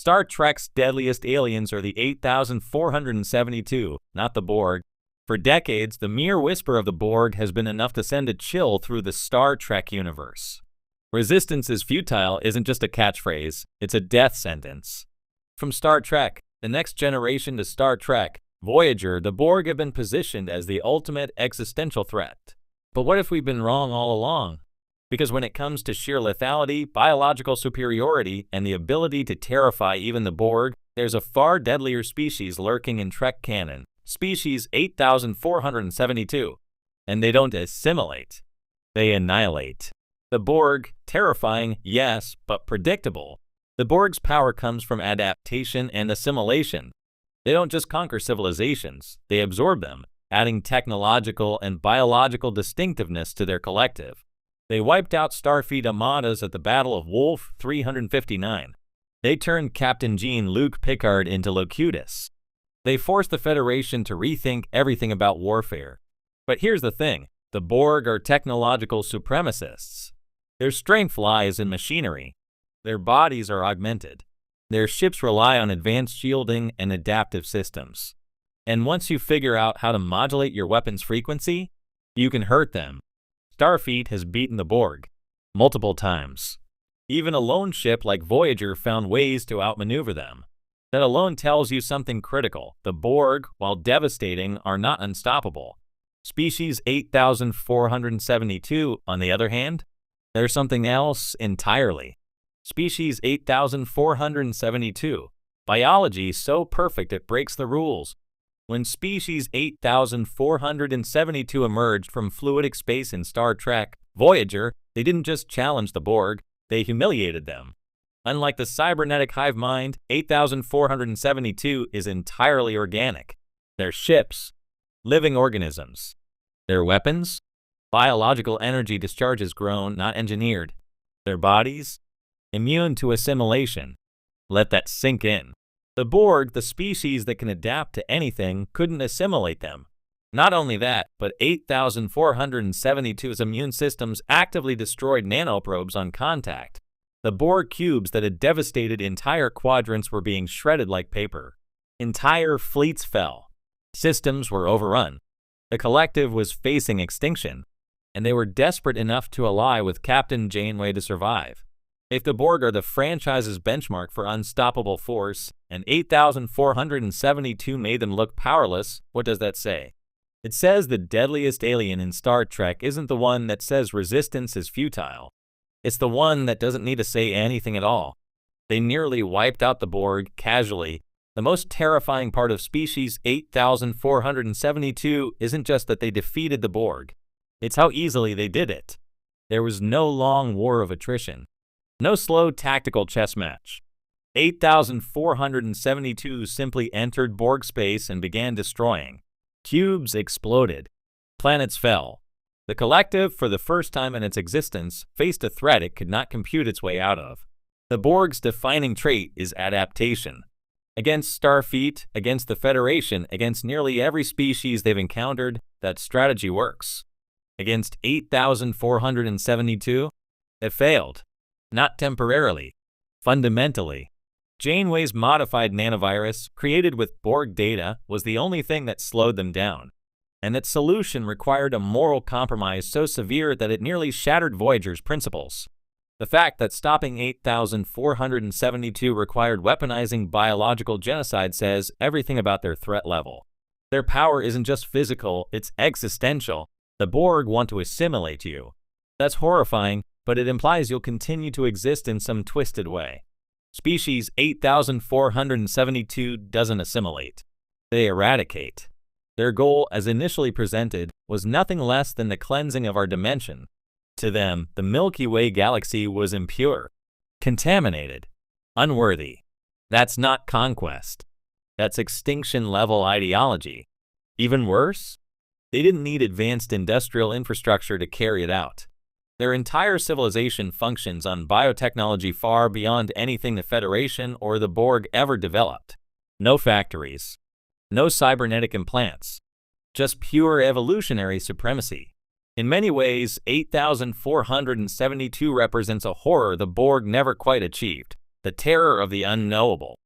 Star Trek's deadliest aliens are the 8,472, not the Borg. For decades, the mere whisper of the Borg has been enough to send a chill through the Star Trek universe. Resistance is futile isn't just a catchphrase, it's a death sentence. From Star Trek, The Next Generation to Star Trek, Voyager, the Borg have been positioned as the ultimate existential threat. But what if we've been wrong all along? Because when it comes to sheer lethality, biological superiority, and the ability to terrify even the Borg, there's a far deadlier species lurking in Trek canon, species 8,472. And they don't assimilate, they annihilate. The Borg, terrifying, yes, but predictable. The Borg's power comes from adaptation and assimilation. They don't just conquer civilizations, they absorb them, adding technological and biological distinctiveness to their collective. They wiped out Starfleet armadas at the Battle of Wolf 359. They turned Captain Jean-Luc Picard into Locutus. They forced the Federation to rethink everything about warfare. But here's the thing, the Borg are technological supremacists. Their strength lies in machinery. Their bodies are augmented. Their ships rely on advanced shielding and adaptive systems. And once you figure out how to modulate your weapon's frequency, you can hurt them. Starfleet has beaten the Borg multiple times. Even a lone ship like Voyager found ways to outmaneuver them. That alone tells you something critical. The Borg, while devastating, are not unstoppable. Species 8,472, on the other hand, they're something else entirely. Species 8,472. Biology so perfect it breaks the rules. When species 8,472 emerged from fluidic space in Star Trek, Voyager, they didn't just challenge the Borg, they humiliated them. Unlike the cybernetic hive mind, 8,472 is entirely organic. Their ships, living organisms. Their weapons, biological energy discharges grown, not engineered. Their bodies, immune to assimilation. Let that sink in. The Borg, the species that can adapt to anything, couldn't assimilate them. Not only that, but 8,472's immune systems actively destroyed nanoprobes on contact. The Borg cubes that had devastated entire quadrants were being shredded like paper. Entire fleets fell. Systems were overrun. The collective was facing extinction, and they were desperate enough to ally with Captain Janeway to survive. If the Borg are the franchise's benchmark for unstoppable force, and 8,472 made them look powerless, what does that say? It says the deadliest alien in Star Trek isn't the one that says resistance is futile. It's the one that doesn't need to say anything at all. They nearly wiped out the Borg casually. The most terrifying part of species 8,472 isn't just that they defeated the Borg. It's how easily they did it. There was no long war of attrition. No slow tactical chess match. 8,472 simply entered Borg space and began destroying. Cubes exploded. Planets fell. The collective, for the first time in its existence, faced a threat it could not compute its way out of. The Borg's defining trait is adaptation. Against Starfleet, against the Federation, against nearly every species they've encountered, that strategy works. Against 8,472, it failed. Not temporarily, fundamentally. Janeway's modified nanovirus, created with Borg data, was the only thing that slowed them down. And its solution required a moral compromise so severe that it nearly shattered Voyager's principles. The fact that stopping 8,472 required weaponizing biological genocide says everything about their threat level. Their power isn't just physical, it's existential. The Borg want to assimilate you. That's horrifying, but it implies you'll continue to exist in some twisted way. Species 8,472 doesn't assimilate. They eradicate. Their goal, as initially presented, was nothing less than the cleansing of our dimension. To them, the Milky Way galaxy was impure, contaminated, unworthy. That's not conquest. That's extinction-level ideology. Even worse, they didn't need advanced industrial infrastructure to carry it out. Their entire civilization functions on biotechnology far beyond anything the Federation or the Borg ever developed. No factories. No cybernetic implants. Just pure evolutionary supremacy. In many ways, 8,472 represents a horror the Borg never quite achieved. The terror of the unknowable.